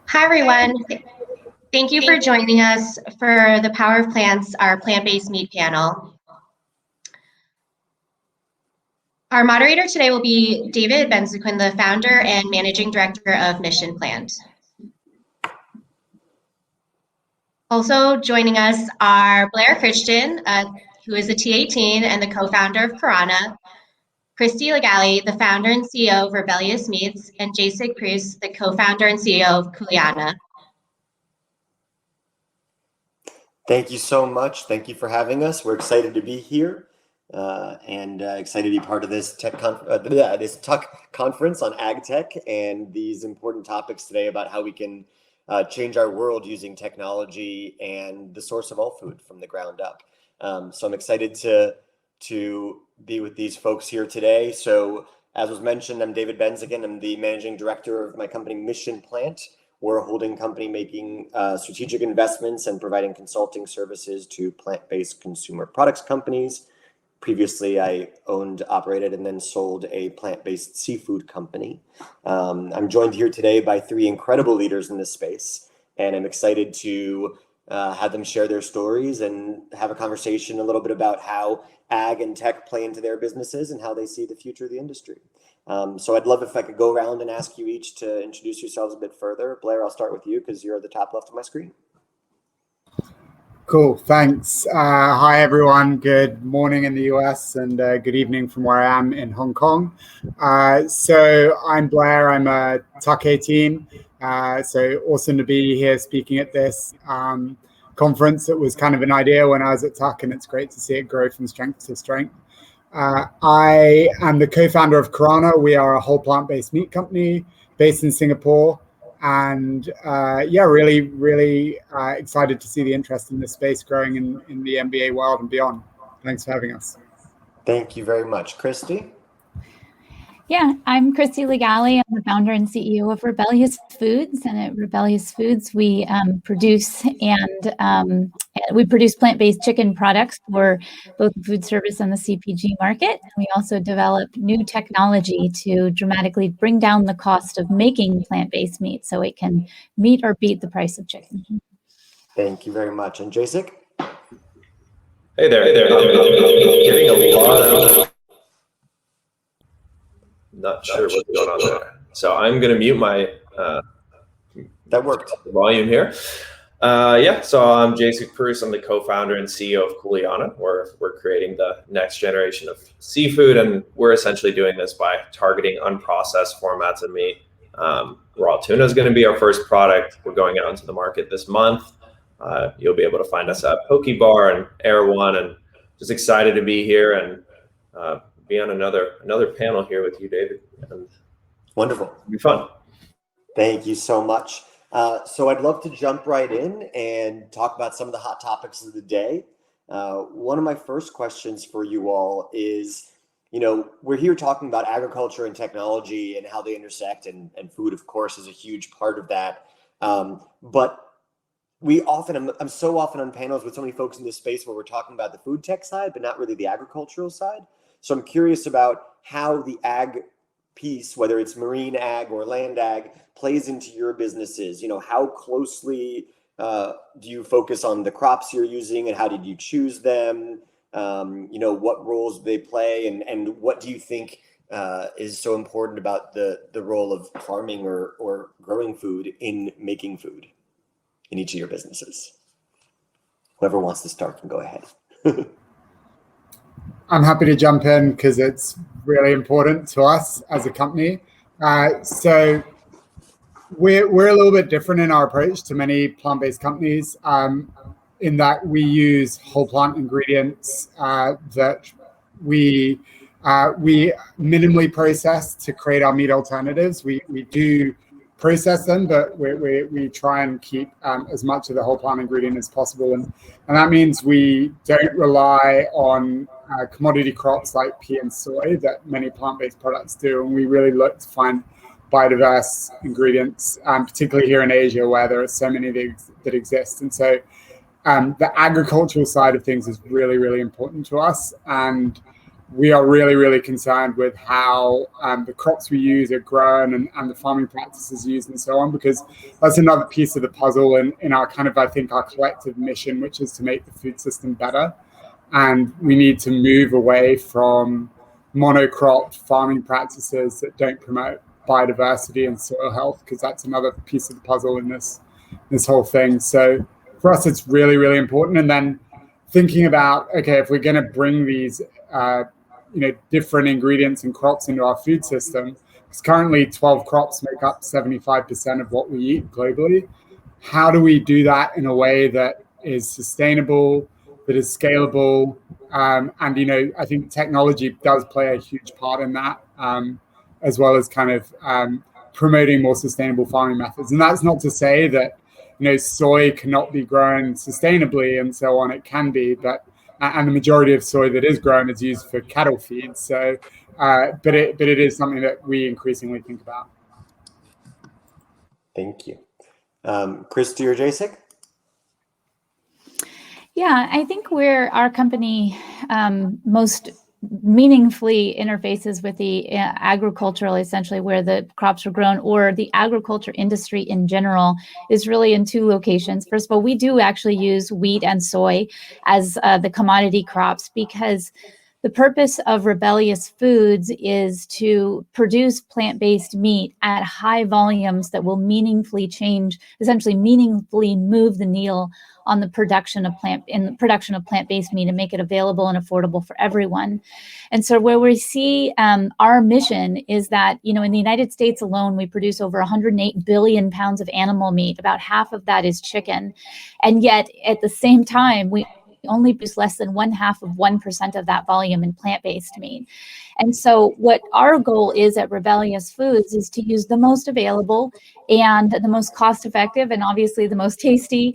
Hi, everyone. Thank you for joining us for the Power of Plants, our plant-based meat panel. Our moderator today will be David Benzaquen, the founder and managing director of Mission Plant. Also joining us are Blair Crichton, who is a T18 and the co-founder of Karana, Christie Lagally, the founder and CEO of Rebellyous Meats, and Jacek, Prus, the co-founder and CEO of Kuleana. Thank you so much. Thank you for having us. We're excited to be here and excited to be part of this this Tuck conference on ag tech and these important topics today about how we can change our world using technology and the source of all food from the ground up. So I'm excited to be with these folks here today. So as was mentioned, I'm David Benzaquen. I'm the managing director of my company, Mission Plant. We're a holding company making strategic investments and providing consulting services to plant-based consumer products companies. Previously, I owned, operated, and then sold a plant-based seafood company. I'm joined here today by three incredible leaders in this space, and I'm excited to have them share their stories and have a conversation a little bit about how ag and tech play into their businesses and how they see the future of the industry. So I'd love if I could go around and ask you each to introduce yourselves a bit further. Blair, I'll start with you because you're at the top left of my screen. Cool, thanks. Hi, everyone. Good morning in the US and good evening from where I am in Hong Kong. So I'm Blair. I'm a Tuck 18. So awesome to be here speaking at this conference. It was kind of an idea when I was at Tuck, and it's great to see it grow from strength to strength. I am the co-founder of Karana. We are a whole plant-based meat company based in Singapore. And really excited to see the interest in this space growing in the MBA world and beyond. Thanks for having us. Thank you very much. Christie? Yeah, I'm Christie Lagally. I'm the founder and CEO of Rebellyous Foods, and at Rebellyous Foods, we produce plant-based chicken products for both the food service and the CPG market. And we also develop new technology to dramatically bring down the cost of making plant-based meat, so it can meet or beat the price of chicken. Thank you very much. And Jacek? Hey there. Getting a lot of. Not sure what's going on there. So I'm going to mute my that worked volume here. So I'm Jacek Prus. I'm the co-founder and CEO of Kuleana. We're creating the next generation of seafood, and we're essentially doing this by targeting unprocessed formats of meat. Raw tuna is going to be our first product. We're going out into the market this month. You'll be able to find us at Poke Bar and Air One, and just excited to be here and be on another panel here with you, David. And wonderful. It'll be fun. Thank you so much. So I'd love to jump right in and talk about some of the hot topics of the day. One of my first questions for you all is, we're here talking about agriculture and technology and how they intersect, and food, of course, is a huge part of that. But I'm so often on panels with so many folks in this space where we're talking about the food tech side, but not really the agricultural side. So I'm curious about how the ag piece, whether it's marine ag or land ag, plays into your businesses. How closely do you focus on the crops you're using, and how did you choose them? What roles do they play, and what do you think is so important about the role of farming or growing food in making food in each of your businesses? Whoever wants to start can go ahead. I'm happy to jump in because it's really important to us as a company. So we're a little bit different in our approach to many plant-based companies in that we use whole plant ingredients that we minimally process to create our meat alternatives. We do process them, but we try and keep as much of the whole plant ingredient as possible. And that means we don't rely on commodity crops like pea and soy that many plant-based products do. And we really look to find biodiverse ingredients, particularly here in Asia, where there are so many that exist. And so the agricultural side of things is really, really important to us. And we are really, really concerned with how the crops we use are grown and the farming practices used and so on, because that's another piece of the puzzle in our kind of, I think, our collective mission, which is to make the food system better. And we need to move away from monocrop farming practices that don't promote biodiversity and soil health, because that's another piece of the puzzle in this whole thing. So for us, it's really, really important. And then thinking about, okay, if we're going to bring these different ingredients and crops into our food system, because currently 12 crops make up 75% of what we eat globally. How do we do that in a way that is sustainable, that is scalable? And, I think technology does play a huge part in that, as well as kind of promoting more sustainable farming methods. And that's not to say that, soy cannot be grown sustainably and so on. It can be, but and the majority of soy that is grown is used for cattle feed. So, but it is something that we increasingly think about. Thank you. Christie or Jacek? Yeah, I think where our company most meaningfully interfaces with the agricultural, essentially where the crops are grown, or the agriculture industry in general, is really in two locations. First of all, we do actually use wheat and soy as the commodity crops, because the purpose of Rebellyous Foods is to produce plant-based meat at high volumes that will meaningfully move the needle on the production of plant-based meat and make it available and affordable for everyone. And so where we see our mission is that, in the United States alone, we produce over 108 billion pounds of animal meat. About half of that is chicken. And yet at the same time, we only produce less than 0.5% of that volume in plant-based meat. And so what our goal is at Rebellyous Foods is to use the most available and the most cost-effective and obviously the most tasty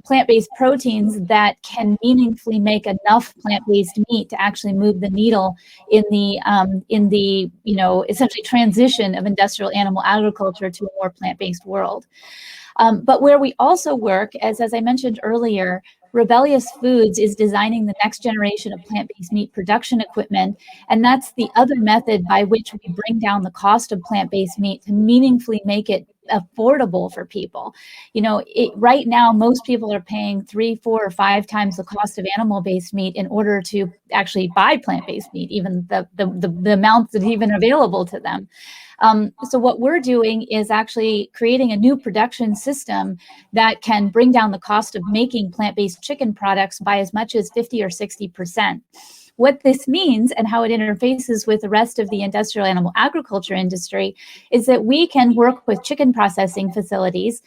plant-based proteins that can meaningfully make enough plant-based meat to actually move the needle in the essentially transition of industrial animal agriculture to a more plant-based world. But where we also work, as I mentioned earlier, Rebellyous Foods is designing the next generation of plant-based meat production equipment, and that's the other method by which we bring down the cost of plant-based meat to meaningfully make it affordable for people. Right now, most people are paying 3, 4, or 5 times the cost of animal-based meat in order to actually buy plant-based meat, even the amounts that are even available to them. So what we're doing is actually creating a new production system that can bring down the cost of making plant-based chicken products by as much as 50 or 60%. What this means and how it interfaces with the rest of the industrial animal agriculture industry is that we can work with chicken processing facilities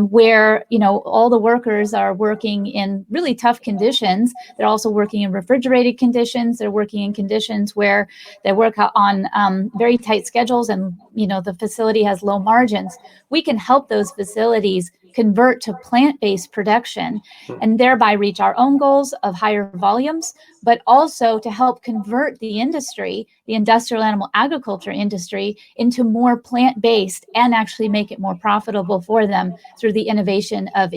where, all the workers are working in really tough conditions. They're also working in refrigerated conditions. They're working in conditions where they work on very tight schedules and, the facility has low margins. We can help those facilities convert to plant-based production and thereby reach our own goals of higher volumes, but also to help convert the industry, the industrial animal agriculture industry, into more plant-based and actually make it more profitable for them through the innovation of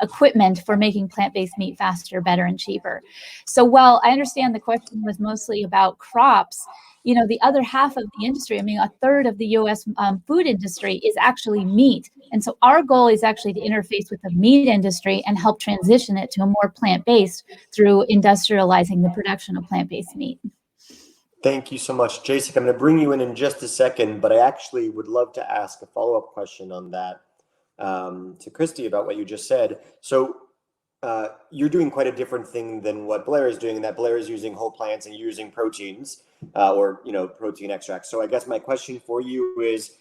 equipment for making plant-based meat faster, better, and cheaper. So while I understand the question was mostly about crops, the other half of the industry, a third of the U.S. Food industry is actually meat. And so our goal is actually to interface with the meat industry and help transition it to a more plant-based through industrializing the production of plant-based meat. Thank you so much, Jacek. I'm going to bring you in just a second, but I actually would love to ask a follow-up question on that to Christie about what you just said. So you're doing quite a different thing than what Blair is doing, in that Blair is using whole plants and using proteins or protein extracts. So I guess my question for you is,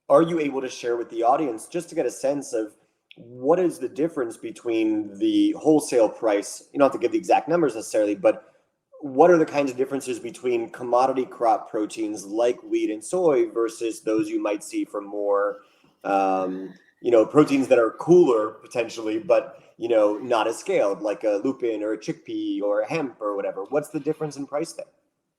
are you able to share with the audience just to get a sense of what is the difference between the wholesale price? You don't have to give the exact numbers necessarily, but what are the kinds of differences between commodity crop proteins like wheat and soy versus those you might see from more proteins that are cooler potentially, but not as scaled, like a lupin or a chickpea or a hemp or whatever? What's the difference in price there?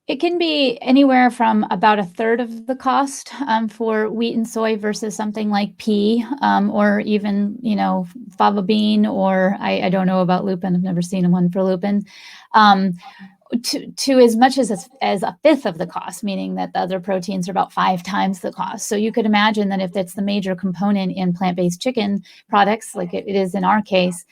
It can be anywhere from about a third of the cost for wheat and soy versus something like pea or even, fava bean, or I don't know about lupin. I've never seen one for lupin. To as much as a fifth of the cost, meaning that the other proteins are about 5 times the cost. So you could imagine that if that's the major component in plant-based chicken products, like it is in our case,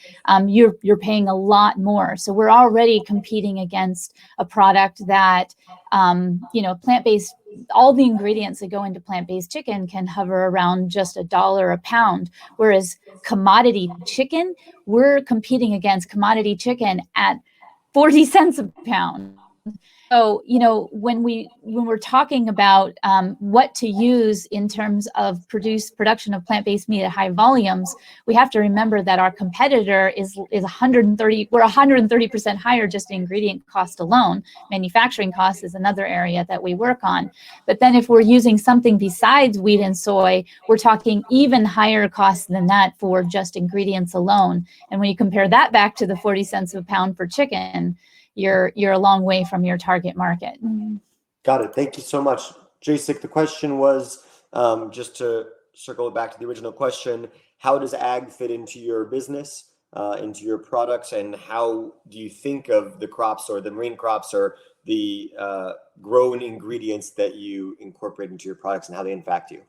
you're paying a lot more. So we're already competing against a product that, plant-based, all the ingredients that go into plant-based chicken can hover around just $1 a pound, whereas commodity chicken, we're competing against commodity chicken at 40 cents a pound. So, when we're talking about what to use in terms of production of plant-based meat at high volumes, we have to remember that our competitor is 130. We're 130% higher just in ingredient cost alone. Manufacturing cost is another area that we work on. But then if we're using something besides wheat and soy, we're talking even higher costs than that for just ingredients alone. And when you compare that back to the 40 cents a pound for chicken, you're a long way from your target market. Got it. Thank you so much. Jacek, the question was, just to circle it back to the original question, how does ag fit into your business, into your products, and how do you think of the crops or the marine crops or the grown ingredients that you incorporate into your products and how they impact you?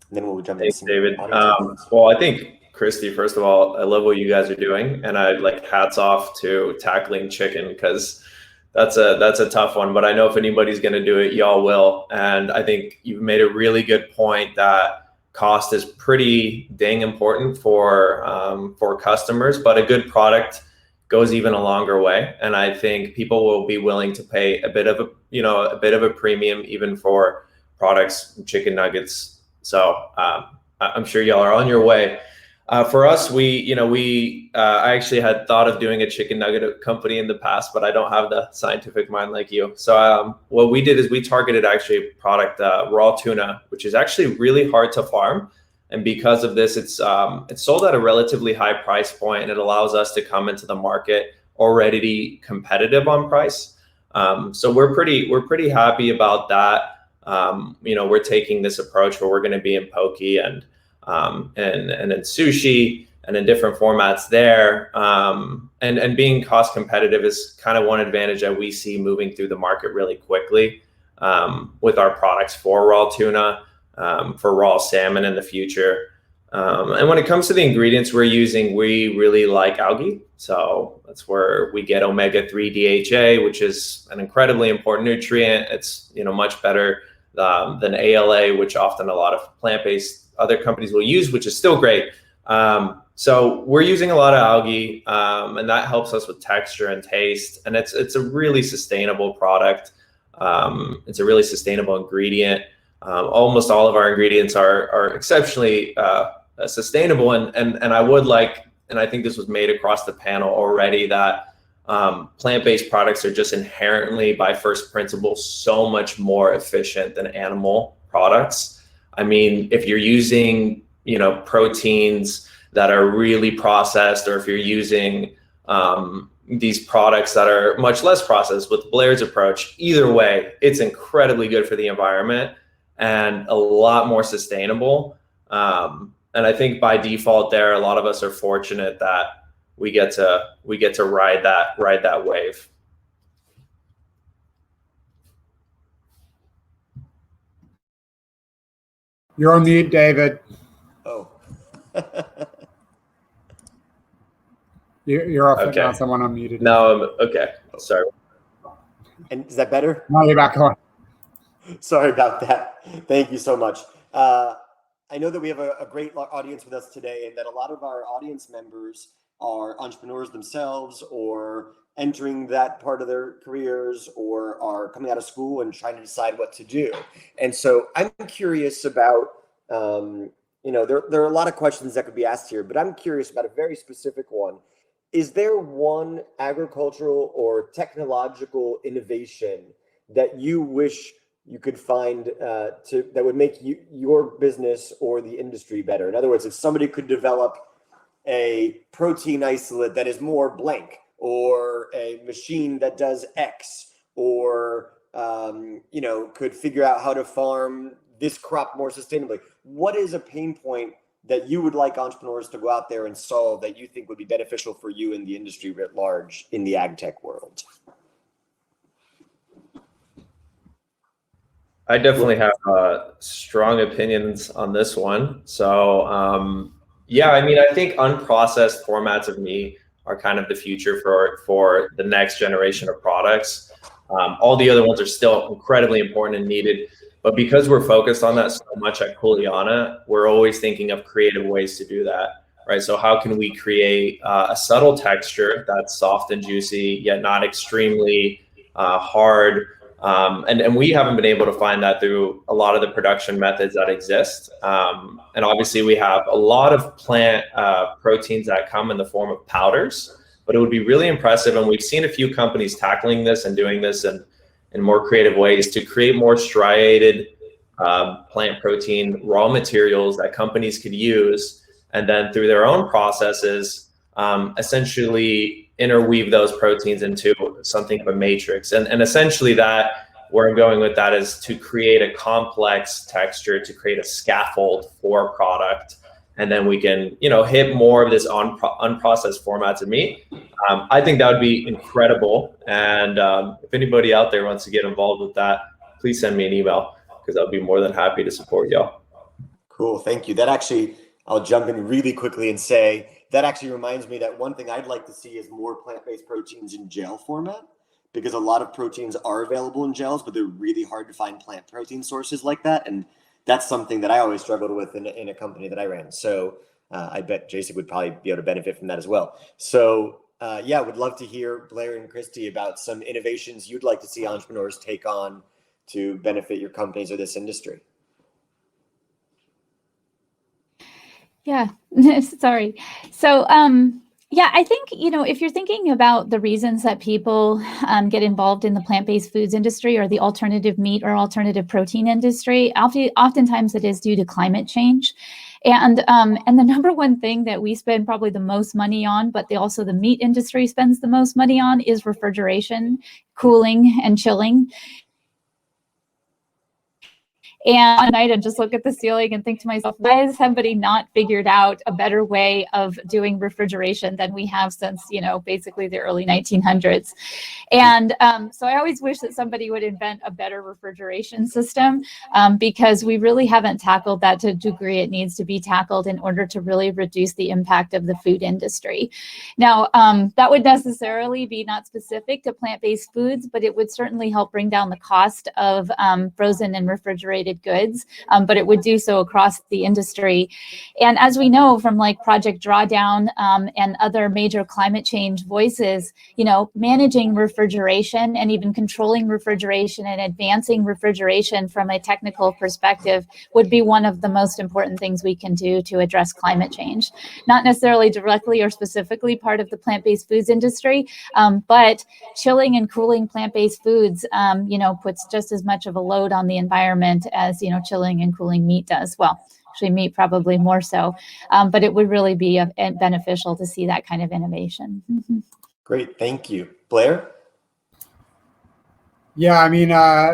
And then we'll jump into some David. audience. Well, I think Christie, first of all, I love what you guys are doing, and I hats off to tackling chicken because that's a tough one. But I know if anybody's going to do it, y'all will. And I think you've made a really good point that cost is pretty dang important for customers, but a good product goes even a longer way. And I think people will be willing to pay a bit of a premium even for products, chicken nuggets. So I'm sure y'all are on your way. For us, I actually had thought of doing a chicken nugget company in the past, but I don't have the scientific mind like you. So what we did is we targeted actually a product, raw tuna, which is actually really hard to farm. And because of this, it's sold at a relatively high price point, and it allows us to come into the market already competitive on price. So we're pretty happy about that. We're taking this approach where we're going to be in poke and in sushi and in different formats there. And being cost competitive is kind of one advantage that we see moving through the market really quickly with our products for raw tuna, for raw salmon in the future. And when it comes to the ingredients we're using, we really like algae. So that's where we get omega-3 DHA, which is an incredibly important nutrient. It's much better than ALA, which often a lot of plant-based other companies will use, which is still great. So we're using a lot of algae, and that helps us with texture and taste. And it's a really sustainable product. It's a really sustainable ingredient. Almost all of our ingredients are exceptionally sustainable. And I would like, and I think this was made across the panel already, that plant-based products are just inherently, by first principle, so much more efficient than animal products. I mean, if you're using, proteins that are really processed, or if you're using these products that are much less processed with Blair's approach, either way, it's incredibly good for the environment and a lot more sustainable. And I think by default there, a lot of us are fortunate that we get to ride that wave. You're on mute, David. Oh. You're off it Okay. now. Someone unmuted. No, okay. Sorry. And is that better? Now you're back on. Sorry about that. Thank you so much. I know that we have a great audience with us today, and that a lot of our audience members are entrepreneurs themselves, or entering that part of their careers, or are coming out of school and trying to decide what to do. And so I'm curious about, there are a lot of questions that could be asked here, but I'm curious about a very specific one. Is there one agricultural or technological innovation that you wish you could find that would make your business or the industry better? In other words, if somebody could develop a protein isolate that is more blank, or a machine that does X, or could figure out how to farm this crop more sustainably. What is a pain point that you would like entrepreneurs to go out there and solve that you think would be beneficial for you in the industry writ large in the ag tech world? I definitely have strong opinions on this one. So I think unprocessed formats of meat are kind of the future for the next generation of products. All the other ones are still incredibly important and needed, but because we're focused on that so much at Kuleana, we're always thinking of creative ways to do that, right? So how can we create a subtle texture that's soft and juicy, yet not extremely hard? And we haven't been able to find that through a lot of the production methods that exist. And obviously we have a lot of plant proteins that come in the form of powders, but it would be really impressive. And we've seen a few companies tackling this and doing this in more creative ways to create more striated plant protein raw materials that companies could use. And then through their own processes, essentially interweave those proteins into something of a matrix. And essentially that, where I'm going with that is to create a complex texture, to create a scaffold for a product. And then we can, hit more of this unprocessed formats of meat. I think that would be incredible. And if anybody out there wants to get involved with that, please send me an email because I'll be more than happy to support y'all. Cool, thank you. That actually, I'll jump in really quickly and say, that actually reminds me that one thing I'd like to see is more plant-based proteins in gel format, because a lot of proteins are available in gels, but they're really hard to find plant protein sources like that. And that's something that I always struggled with in a company that I ran. So I bet Jacek would probably be able to benefit from that as well. So would love to hear Blair and Christie about some innovations you'd like to see entrepreneurs take on to benefit your companies or this industry. Yeah, sorry. So, I think, if you're thinking about the reasons that people get involved in the plant-based foods industry or the alternative meat or alternative protein industry, oftentimes it is due to climate change. And the number one thing that we spend probably the most money on, but also the meat industry spends the most money on, is refrigeration, cooling, and chilling. And at night, I just look at the ceiling and think to myself, why has somebody not figured out a better way of doing refrigeration than we have since, basically the early 1900s? And so I always wish that somebody would invent a better refrigeration system because we really haven't tackled that to the degree it needs to be tackled in order to really reduce the impact of the food industry. Now, that would necessarily be not specific to plant-based foods, but it would certainly help bring down the cost of frozen and refrigerated goods, but it would do so across the industry. And as we know from like Project Drawdown and other major climate change voices, managing refrigeration and even controlling refrigeration and advancing refrigeration from a technical perspective would be one of the most important things we can do to address climate change. Not necessarily directly or specifically part of the plant-based foods industry, but chilling and cooling plant-based foods, puts just as much of a load on the environment as chilling and cooling meat does. Well, actually meat probably more so, but it would really be beneficial to see that kind of innovation. Mm-hmm. Great, thank you. Blair? Yeah,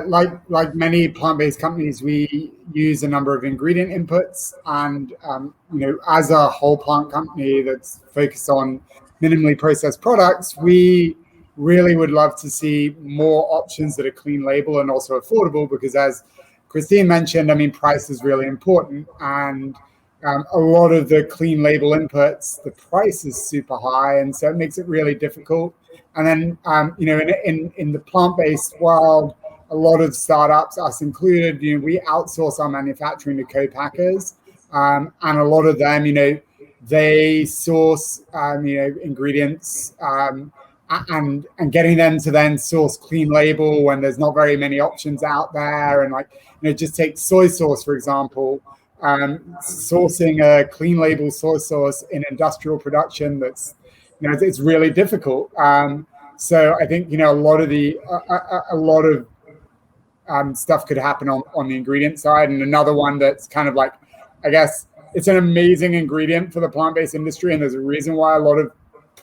like many plant-based companies, we use a number of ingredient inputs, and as a whole plant company that's focused on minimally processed products, we really would love to see more options that are clean label and also affordable, because as Christine mentioned, price is really important, and a lot of the clean label inputs, the price is super high, and so it makes it really difficult. And then, in the plant-based world, a lot of startups, us included, we outsource our manufacturing to co-packers, and a lot of them, they source, ingredients, and getting them to then source clean label when there's not very many options out there. And just take soy sauce, for example, sourcing a clean label soy sauce in industrial production, that's, it's really difficult. So I think, a lot of stuff could happen on the ingredient side. And another one that's kind of like, I guess it's an amazing ingredient for the plant-based industry. And there's a reason why a lot of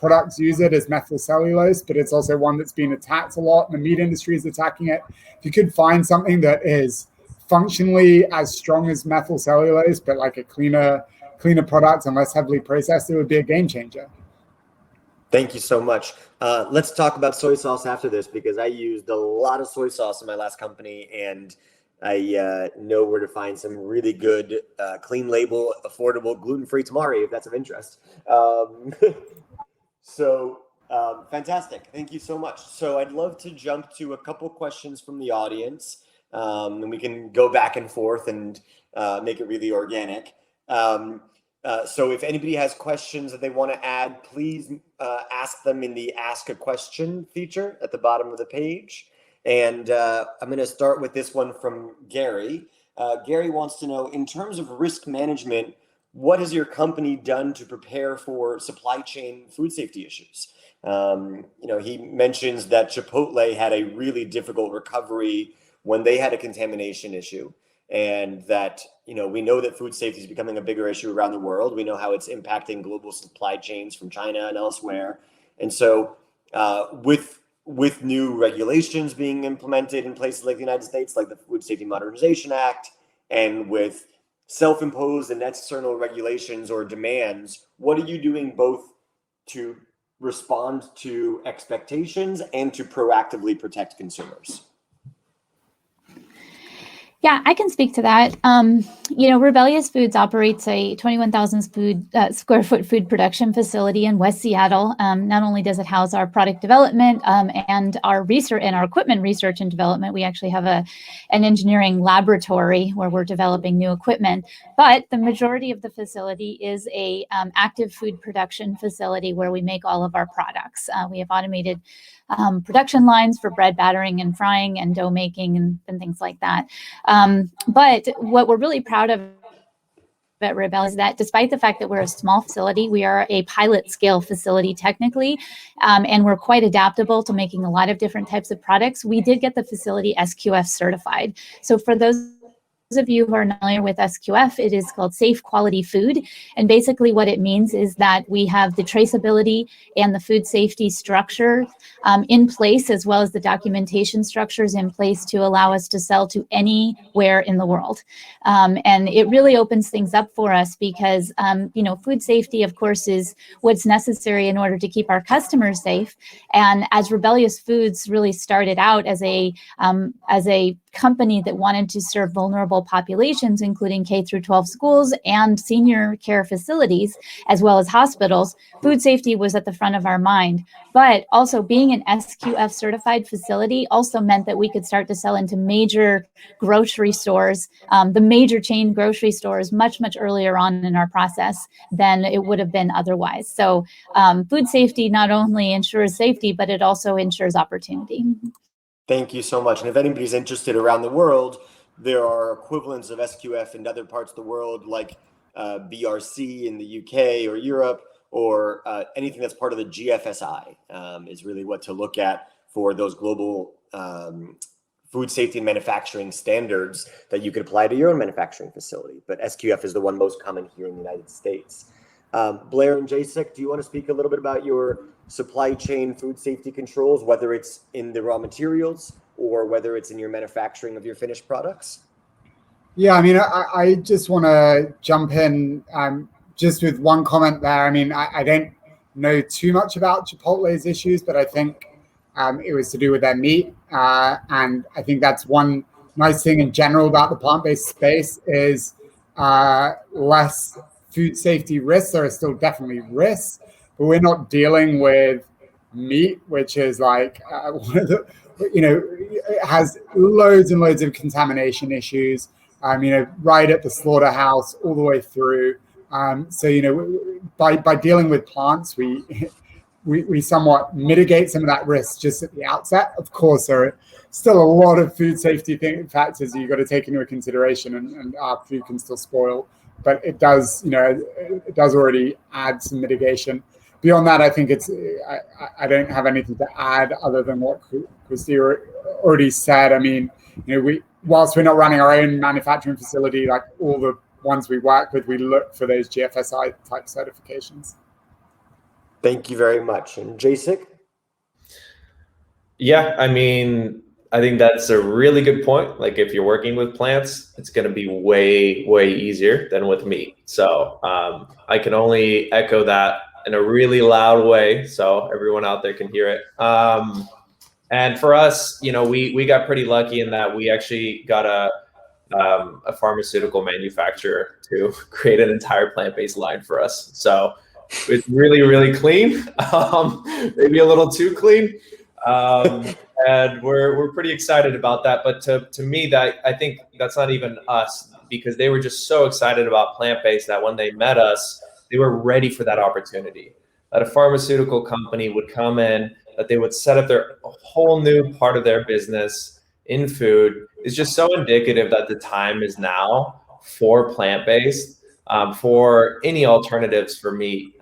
products use it as methyl cellulose, but it's also one that's been attacked a lot. The meat industry is attacking it. If you could find something that is functionally as strong as methyl cellulose, but like a cleaner product and less heavily processed, it would be a game changer. Thank you so much. Let's talk about soy sauce after this, because I used a lot of soy sauce in my last company, and I know where to find some really good, clean label, affordable, gluten-free tamari, if that's of interest. Fantastic. Thank you so much. So I'd love to jump to a couple questions from the audience, and we can go back and forth and make it really organic. So if anybody has questions that they want to add, please ask them in the Ask a Question feature at the bottom of the page. And I'm going to start with this one from Gary. Gary wants to know, in terms of risk management, what has your company done to prepare for supply chain food safety issues? He mentions that Chipotle had a really difficult recovery when they had a contamination issue, and that, we know that food safety is becoming a bigger issue around the world. We know how it's impacting global supply chains from China and elsewhere. And so with new regulations being implemented in places like the United States, like the Food Safety Modernization Act, and with self-imposed and external regulations or demands, what are you doing both to respond to expectations and to proactively protect consumers? Yeah, I can speak to that. Rebellyous Foods operates a 21,000 square foot food production facility in West Seattle. Not only does it house our product development and our research and our equipment research and development, we actually have an engineering laboratory where we're developing new equipment. But the majority of the facility is a active food production facility where we make all of our products. We have automated production lines for bread battering and frying and dough making and things like that. But what we're really proud of at Rebellyous is that despite the fact that we're a small facility, we are a pilot scale facility technically, and we're quite adaptable to making a lot of different types of products. We did get the facility SQF certified. So for those of you who are not familiar with SQF, it is called Safe Quality Food. And basically what it means is that we have the traceability and the food safety structure in place, as well as the documentation structures in place to allow us to sell to anywhere in the world. And it really opens things up for us because, food safety, of course, is what's necessary in order to keep our customers safe. And as Rebellyous Foods really started out as a company that wanted to serve vulnerable populations, including K through 12 schools and senior care facilities, as well as hospitals, food safety was at the front of our mind. But also being an SQF certified facility also meant that we could start to sell into major grocery stores, the major chain grocery stores, much, much earlier on in our process than it would have been otherwise. So food safety not only ensures safety, but it also ensures opportunity. Thank you so much. And if anybody's interested around the world, there are equivalents of SQF in other parts of the world, like BRC in the UK or Europe, or anything that's part of the GFSI is really what to look at for those global food safety and manufacturing standards that you could apply to your own manufacturing facility. But SQF is the one most common here in the United States. Blair and Jacek, do you want to speak a little bit about your supply chain food safety controls, whether it's in the raw materials or whether it's in your manufacturing of your finished products? Yeah, I just want to jump in just with one comment there. I don't know too much about Chipotle's issues, but I think it was to do with their meat. And I think that's one nice thing in general about the plant-based space is less food safety risks. There are still definitely risks, but we're not dealing with meat, which is like, it has loads and loads of contamination issues, right at the slaughterhouse all the way through. So, by dealing with plants, we somewhat mitigate some of that risk just at the outset. Of course, there are still a lot of food safety factors you've got to take into consideration, and our food can still spoil. But it does, it does already add some mitigation. Beyond that, I think I don't have anything to add other than what Christie already said. Whilst we're not running our own manufacturing facility, like all the ones we work with, we look for those GFSI type certifications. Thank you very much. And Jacek? Yeah, I mean, I think that's a really good point. Like if you're working with plants, it's going to be way, way easier than with meat. So I can only echo that in a really loud way so everyone out there can hear it. And for us, you know, we got pretty lucky in that we actually got a pharmaceutical manufacturer to create an entire plant-based line for us. So it's really, really clean, maybe a little too clean. And we're pretty excited about that. But to me, that I think that's not even us, because they were just so excited about plant-based that when they met us, they were ready for that opportunity. That a pharmaceutical company would come in, that they would set up their whole new part of their business in food is just so indicative that the time is now for plant-based, for any alternatives for meat.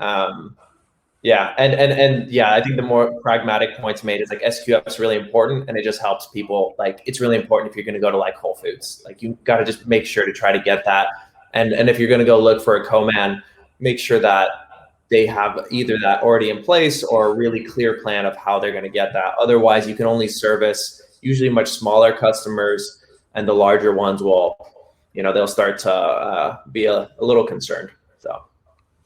Yeah, and yeah, I think the more pragmatic points made is like SQF is really important, and it just helps people. Like it's really important if you're going to go to like Whole Foods, like you got to just make sure to try to get that. And if you're going to go look for a co-man, make sure that they have either that already in place or a really clear plan of how they're going to get that. Otherwise, you can only service usually much smaller customers, and the larger ones will, you know, they'll start to be a little concerned. So.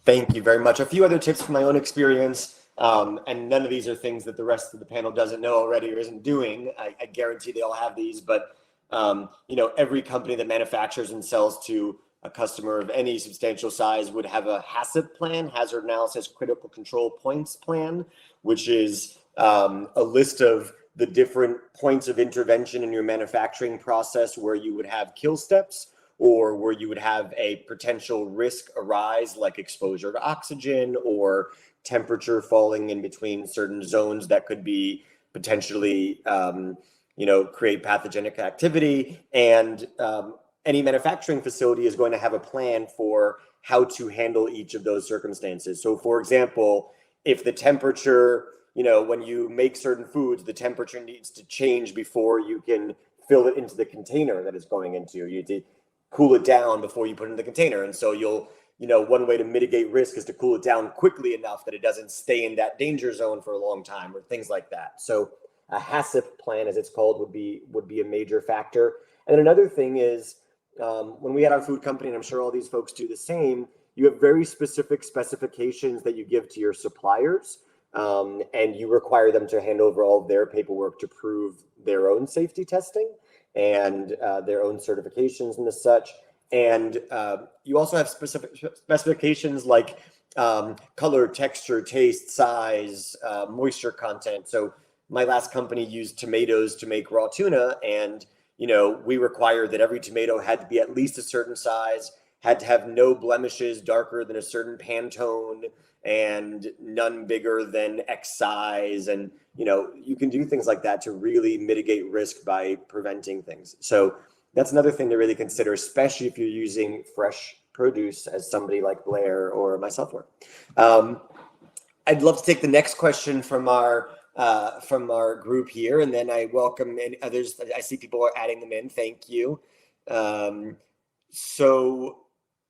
Thank you very much. A few other tips from my own experience, and none of these are things that the rest of the panel doesn't know already or isn't doing. I guarantee they all have these, but you know, every company that manufactures and sells to a customer of any substantial size would have a HACCP plan, Hazard Analysis Critical Control Points plan, which is a list of the different points of intervention in your manufacturing process where you would have kill steps, or where you would have a potential risk arise, like exposure to oxygen or temperature falling in between certain zones that could be potentially, you know, create pathogenic activity. And any manufacturing facility is going to have a plan for how to handle each of those circumstances. So for example, if the temperature, you know, when you make certain foods, the temperature needs to change before you can fill it into the container that it's going into. You need to cool it down before you put it in the container. And so you'll, you know, one way to mitigate risk is to cool it down quickly enough that it doesn't stay in that danger zone for a long time or things like that. So a HACCP plan, as it's called, would be a major factor. And another thing is when we had our food company, and I'm sure all these folks do the same, you have very specific specifications that you give to your suppliers, and you require them to hand over all of their paperwork to prove their own safety testing and their own certifications and as such. And you also have specific specifications like color, texture, taste, size, moisture content. So my last company used tomatoes to make raw tuna, and you know, we required that every tomato had to be at least a certain size, had to have no blemishes darker than a certain Pantone, and none bigger than X size. And, you know, you can do things like that to really mitigate risk by preventing things. So that's another thing to really consider, especially if you're using fresh produce, as somebody like Blair or myself were. I'd love to take the next question from our group here, and then I welcome any others. I see people are adding them in. Thank you. So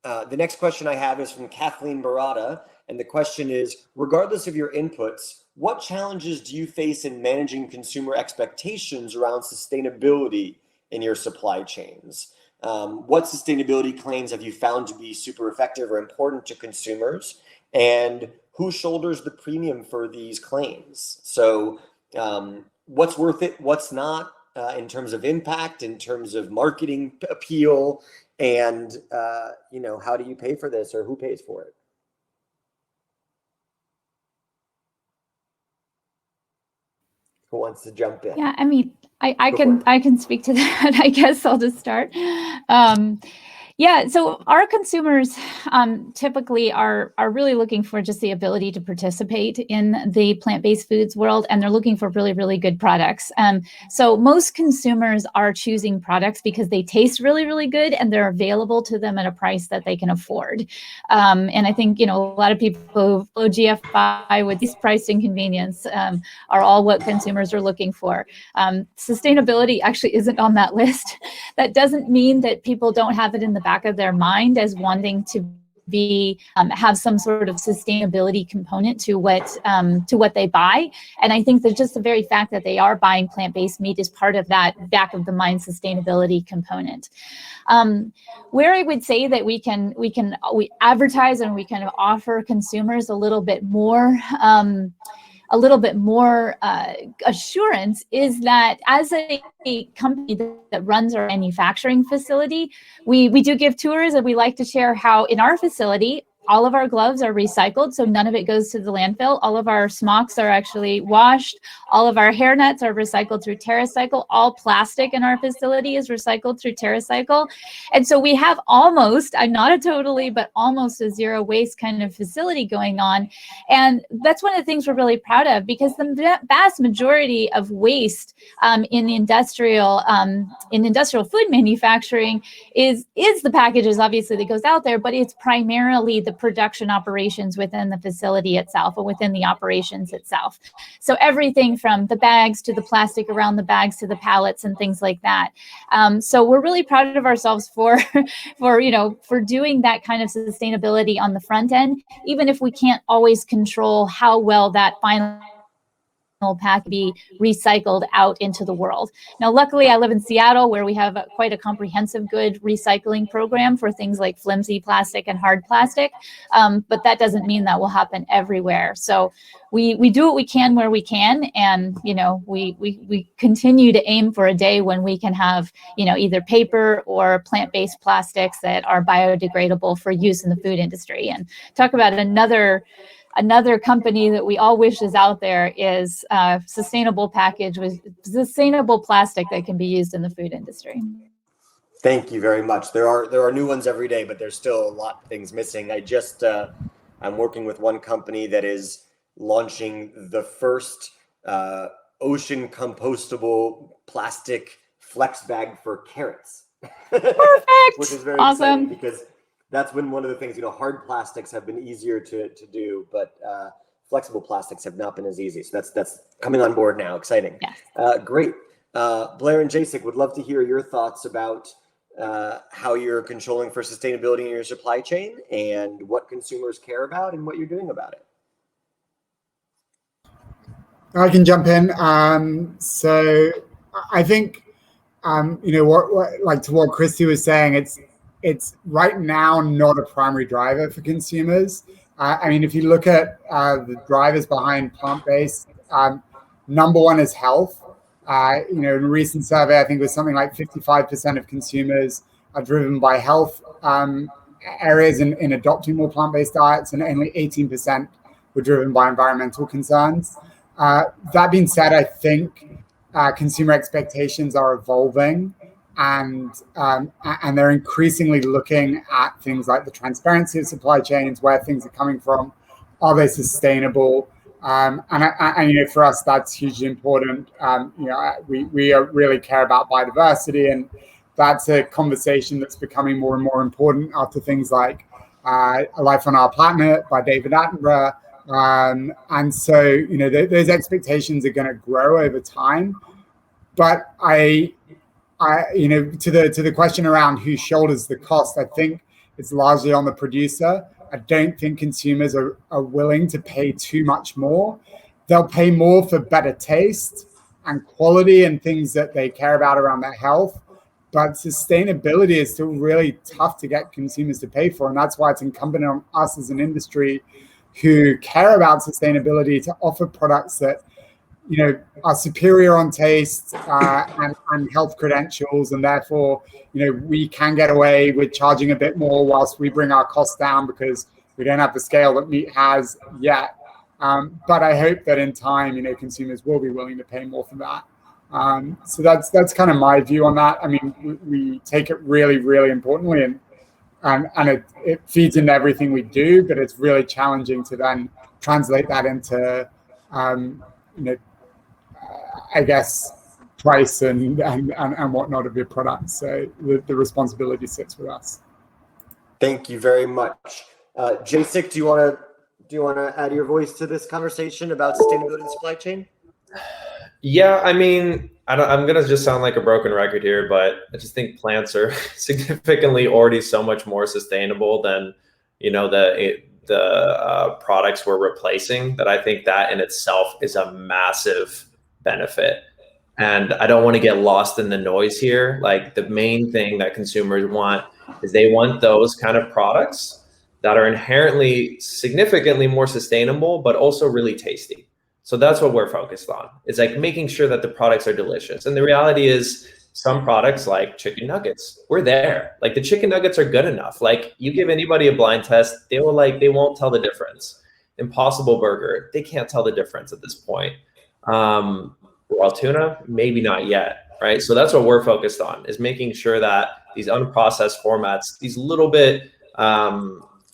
the next question I have is from Kathleen Barada, and the question is, regardless of your inputs, what challenges do you face in managing consumer expectations around sustainability in your supply chains? What sustainability claims have you found to be super effective or important to consumers? And who shoulders the premium for these claims? So what's worth it, what's not, in terms of impact, in terms of marketing appeal, and you know, how do you pay for this, or who pays for it? Who wants to jump in? Yeah, I mean, I can speak to that. I guess I'll just start. Yeah, so our consumers typically are really looking for just the ability to participate in the plant-based foods world, and they're looking for really, really good products. So most consumers are choosing products because they taste really, really good, and they're available to them at a price that they can afford. And I think, you know, a lot of people who blow GFI with these price and convenience are all what consumers are looking for. Sustainability actually isn't on that list. That doesn't mean that people don't have it in the back of their mind as wanting to be have some sort of sustainability component to what they buy. And I think that just the very fact that they are buying plant-based meat is part of that back of the mind sustainability component. Where I would say that we advertise and we kind of offer consumers a little bit more assurance is that as a company that runs our manufacturing facility, we do give tours, and we like to share how in our facility, all of our gloves are recycled, so none of it goes to the landfill. All of our smocks are actually washed. All of our hairnets are recycled through TerraCycle. All plastic in our facility is recycled through TerraCycle. And so we have almost, I'm not a totally, but almost a zero waste kind of facility going on. And that's one of the things we're really proud of, because the vast majority of waste in industrial food manufacturing is the packages, obviously, that goes out there, but it's primarily the production operations within the facility itself, or within the operations itself. So everything from the bags to the plastic around the bags to the pallets and things like that. So we're really proud of ourselves for doing that kind of sustainability on the front end, even if we can't always control how well that final pack be recycled out into the world. Now, luckily, I live in Seattle, where we have quite a comprehensive good recycling program for things like flimsy plastic and hard plastic, but that doesn't mean that will happen everywhere. So we do what we can where we can, and we continue to aim for a day when we can have either paper or plant-based plastics that are biodegradable for use in the food industry. And talk about another company that we all wish is out there is sustainable package with sustainable plastic that can be used in the food industry. Thank you very much. There are new ones every day, but there's still a lot of things missing. I'm working with one company that is launching the first ocean compostable plastic flex bag for carrots. Perfect. Which is very awesome. exciting, because that's been one of the things, hard plastics have been easier to do, but flexible plastics have not been as easy. So that's coming on board now. Exciting. Yes. Great. Blair and Jacek, would love to hear your thoughts about how you're controlling for sustainability in your supply chain, and what consumers care about, and what you're doing about it. I can jump in. So I think, what Christie was saying, it's right now not a primary driver for consumers. If you look at the drivers behind plant-based, number one is health. In a recent survey, I think it was something like 55% of consumers are driven by health areas in adopting more plant-based diets, and only 18% were driven by environmental concerns. That being said, I think consumer expectations are evolving, and they're increasingly looking at things like the transparency of supply chains, where things are coming from, are they sustainable? And for us, that's hugely important. We really care about biodiversity, and that's a conversation that's becoming more and more important after things like A Life on Our Planet by David Attenborough. And so, those expectations are going to grow over time. But to the question around who shoulders the cost, I think it's largely on the producer. I don't think consumers are willing to pay too much more. They'll pay more for better taste and quality and things that they care about around their health. But sustainability is still really tough to get consumers to pay for. And that's why it's incumbent on us as an industry who care about sustainability to offer products that are superior on taste and health credentials, and therefore we can get away with charging a bit more whilst we bring our costs down, because we don't have the scale that meat has yet. But I hope that in time consumers will be willing to pay more for that. So that's kind of my view on that. We take it really, really importantly, and it feeds into everything we do, but it's really challenging to then translate that into I guess price and whatnot of your product. So the responsibility sits with us. Thank you very much. Jacek, do you want to add your voice to this conversation about sustainability in supply chain? Yeah, I'm going to just sound like a broken record here, but I just think plants are significantly already so much more sustainable than, the products we're replacing, that I think that in itself is a massive benefit. And I don't want to get lost in the noise here. Like, the main thing that consumers want is they want those kind of products that are inherently significantly more sustainable, but also really tasty. So that's what we're focused on. It's like making sure that the products are delicious. And the reality is, some products like chicken nuggets, we're there. Like, the chicken nuggets are good enough. Like, you give anybody a blind test, they won't tell the difference. Impossible Burger, they can't tell the difference at this point. Raw tuna, maybe not yet, right? So that's what we're focused on, is making sure that these unprocessed formats, these little bit,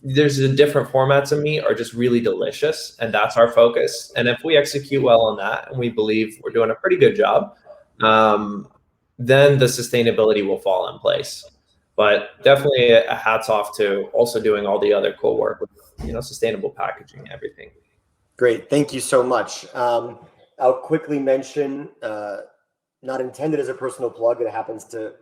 there's a different formats of meat, are just really delicious, and that's our focus. And if we execute well on that, and we believe we're doing a pretty good job, then the sustainability will fall in place. But definitely a hats off to also doing all the other cool work with, sustainable packaging, everything. Great, thank you so much. I'll quickly mention, not intended as a personal plug, it happens to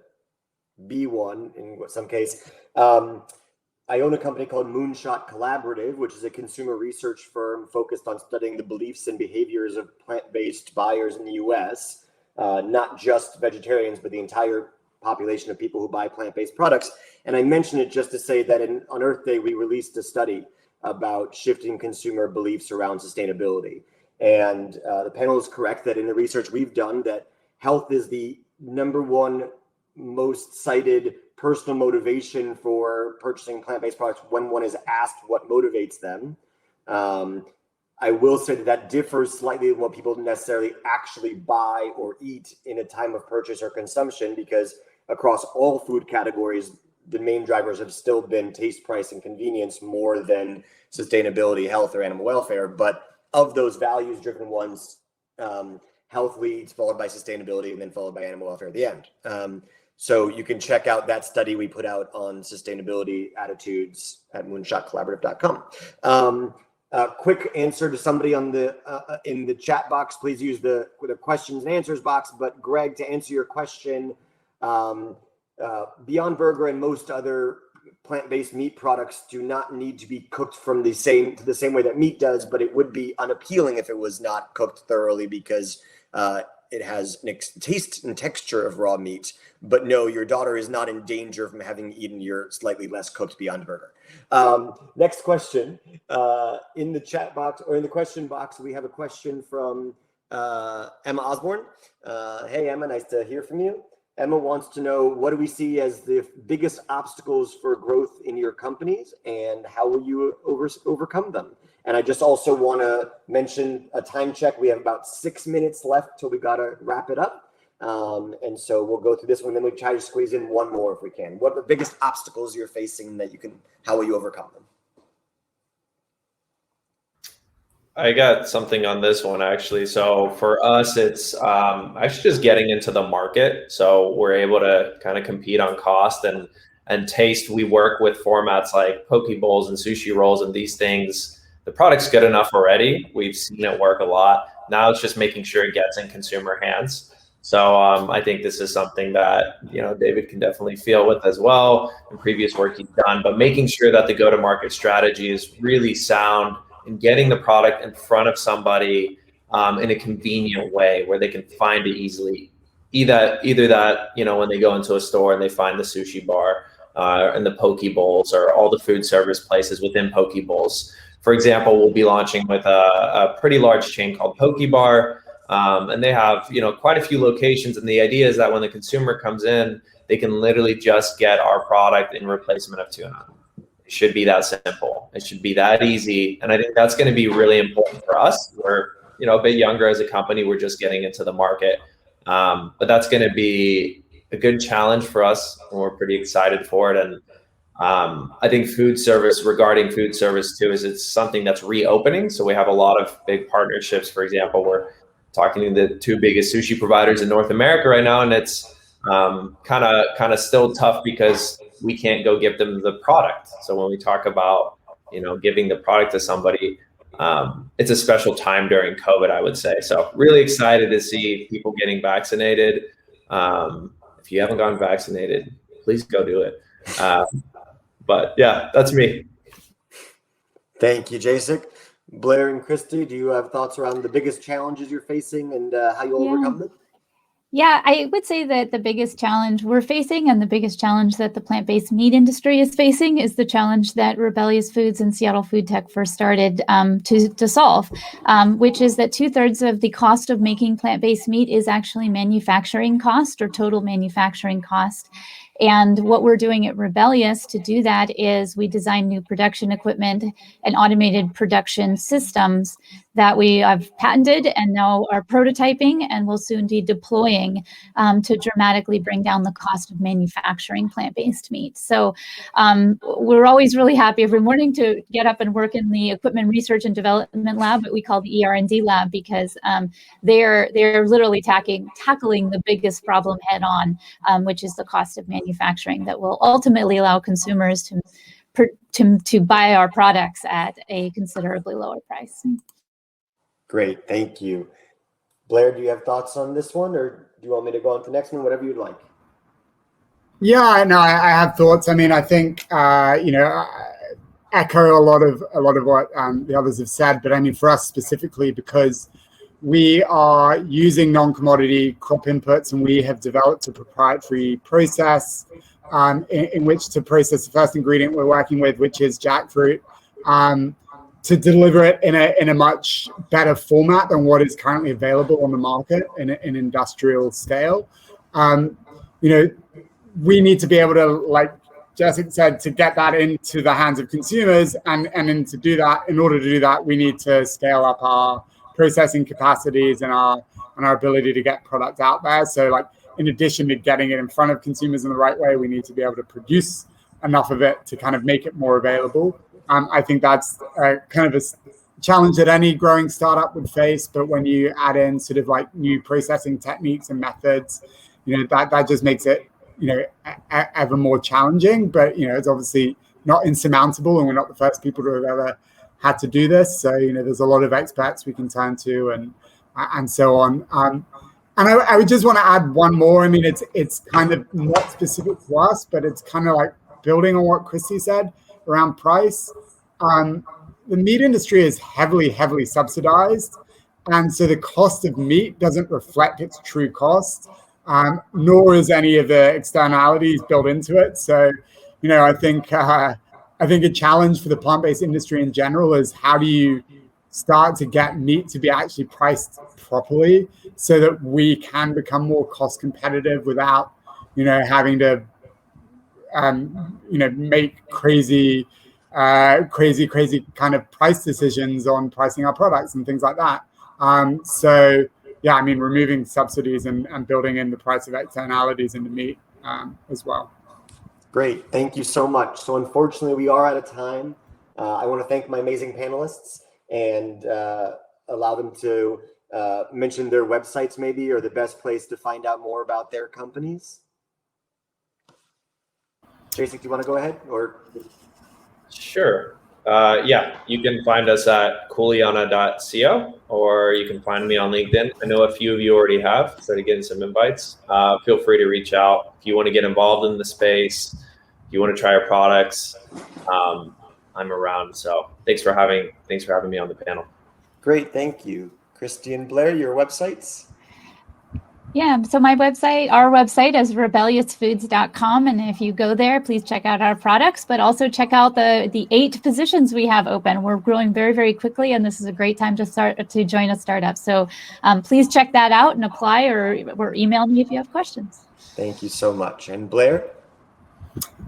be one in some case. I own a company called Moonshot Collaborative, which is a consumer research firm focused on studying the beliefs and behaviors of plant-based buyers in the US, not just vegetarians, but the entire population of people who buy plant-based products. And I mention it just to say that on Earth Day, we released a study about shifting consumer beliefs around sustainability. And the panel is correct that in the research we've done, that health is the #1 most cited personal motivation for purchasing plant-based products when one is asked what motivates them. I will say that differs slightly than what people necessarily actually buy or eat in a time of purchase or consumption, because across all food categories, the main drivers have still been taste, price, and convenience more than sustainability, health, or animal welfare. But of those values-driven ones, health leads, followed by sustainability, and then followed by animal welfare at the end. So you can check out that study we put out on sustainability attitudes at moonshotcollaborative.com. Quick answer to somebody on in the chat box, please use the questions and answers box. But Greg, to answer your question, Beyond Burger and most other plant-based meat products do not need to be cooked from the same way that meat does, but it would be unappealing if it was not cooked thoroughly, because it has an taste and texture of raw meat. But no, your daughter is not in danger from having eaten your slightly less cooked Beyond Burger. Next question. In the chat box, or in the question box, we have a question from Emma Osborne. Hey, Emma, nice to hear from you. Emma wants to know, what do we see as the biggest obstacles for growth in your companies, and how will you overcome them? And I just also want to mention a time check. We have about 6 minutes left till we got to wrap it up. And so we'll go through this one, then we try to squeeze in one more if we can. What are the biggest obstacles you're facing that how will you overcome them? I got something on this one, actually. So for us, it's actually just getting into the market. So we're able to kind of compete on cost and taste. We work with formats like poke bowls and sushi rolls and these things. The product's good enough already. We've seen it work a lot. Now it's just making sure it gets in consumer hands. So I think this is something that, David can definitely feel with as well in previous work he's done, but making sure that the go-to-market strategy is really sound and getting the product in front of somebody in a convenient way where they can find it easily. Either that, when they go into a store and they find the sushi bar and the poke bowls, or all the food service places within poke bowls. For example, we'll be launching with a pretty large chain called Poke Bar, and they have quite a few locations. And the idea is that when the consumer comes in, they can literally just get our product in replacement of tuna. It should be that simple. It should be that easy. And I think that's going to be really important for us. We're a bit younger as a company. We're just getting into the market, but that's going to be a good challenge for us, and we're pretty excited for it. And I think regarding food service too, is it's something that's reopening. So we have a lot of big partnerships. For example, we're talking to the 2 biggest sushi providers in North America right now, and it's kind of still tough because we can't go give them the product. So when we talk about giving the product to somebody, it's a special time during COVID, I would say. So really excited to see people getting vaccinated. If you haven't gotten vaccinated, please go do it. But yeah, that's me. Thank you, Jacek. Blair and Christie, do you have thoughts around the biggest challenges you're facing and how you'll overcome them? Yeah, I would say that the biggest challenge we're facing and the biggest challenge that the plant-based meat industry is facing is the challenge that Rebellyous Foods and Seattle Food Tech first started to solve, which is that 2/3 of the cost of making plant-based meat is actually manufacturing cost or total manufacturing cost. And what we're doing at Rebellyous to do that is we design new production equipment and automated production systems that we have patented and now are prototyping and will soon be deploying to dramatically bring down the cost of manufacturing plant-based meat. So we're always really happy every morning to get up and work in the equipment research and development lab that we call the ER&D lab, because they're literally tackling the biggest problem head on, which is the cost of manufacturing that will ultimately allow consumers to buy our products at a considerably lower price. Great, thank you. Blair, do you have thoughts on this one, or do you want me to go on to the next one? Whatever you'd like. Yeah, no, I have thoughts. I mean, I think echo a lot of what the others have said, but I mean, for us specifically, because we are using non-commodity crop inputs, and we have developed a proprietary process in which to process the first ingredient we're working with, which is jackfruit, to deliver it in a much better format than what is currently available on the market in industrial scale. We need to be able to, like Jacek said, to get that into the hands of consumers, and then to do that, in order to do that, we need to scale up our processing capacities and our ability to get product out there. So, like, in addition to getting it in front of consumers in the right way, we need to be able to produce enough of it to kind of make it more available. I think that's kind of a challenge that any growing startup would face. But when you add in sort of like new processing techniques and methods, that just makes it, ever more challenging. But, it's obviously not insurmountable, and we're not the first people to have ever had to do this. So, there's a lot of experts we can turn to and so on. And I would just want to add one more. I mean, it's kind of not specific to us, but it's kind of like building on what Christie said around price. The meat industry is heavily subsidized. And so the cost of meat doesn't reflect its true cost, nor is any of the externalities built into it. So, I think a challenge for the plant-based industry in general is how do you start to get meat to be actually priced properly so that we can become more cost competitive without, having to, make crazy kind of price decisions on pricing our products and things like that. So yeah, I mean, removing subsidies and building in the price of externalities into meat as well. Great, thank you so much. So unfortunately, we are out of time. I want to thank my amazing panelists and allow them to mention their websites maybe, or the best place to find out more about their companies. Jacek, do you want to go ahead? Or Sure. Yeah, you can find us at kuleana.co, or you can find me on LinkedIn. I know a few of you already have started getting some invites. Feel free to reach out if you want to get involved in the space, if you want to try our products. I'm around. So thanks for having me on the panel. Great, thank you. Christie and Blair, your websites? Yeah, so our website is rebelliousfoods.com, and if you go there, please check out our products, but also check out the 8 positions we have open. We're growing very, very quickly, and this is a great time to join a startup. So please check that out and apply, or email me if you have questions. Thank you so much. And Blair?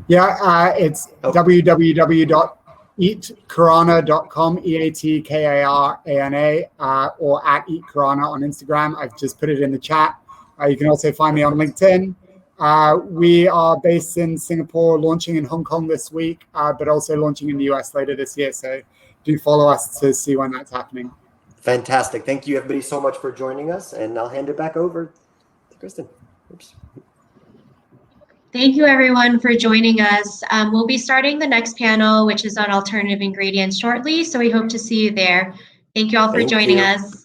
Yeah, it's www.eatkarana.com, EATKARANA, or at eatkarana on Instagram. I've just put it in the chat. You can also find me on LinkedIn. We are based in Singapore, launching in Hong Kong this week, but also launching in the US later this year. So do follow us to see when that's happening. Fantastic. Thank you, everybody, so much for joining us. And I'll hand it back over to Kristen. Oops. Thank you, everyone, for joining us. We'll be starting the next panel, which is on alternative ingredients shortly. So we hope to see you there. Thank you all for joining us.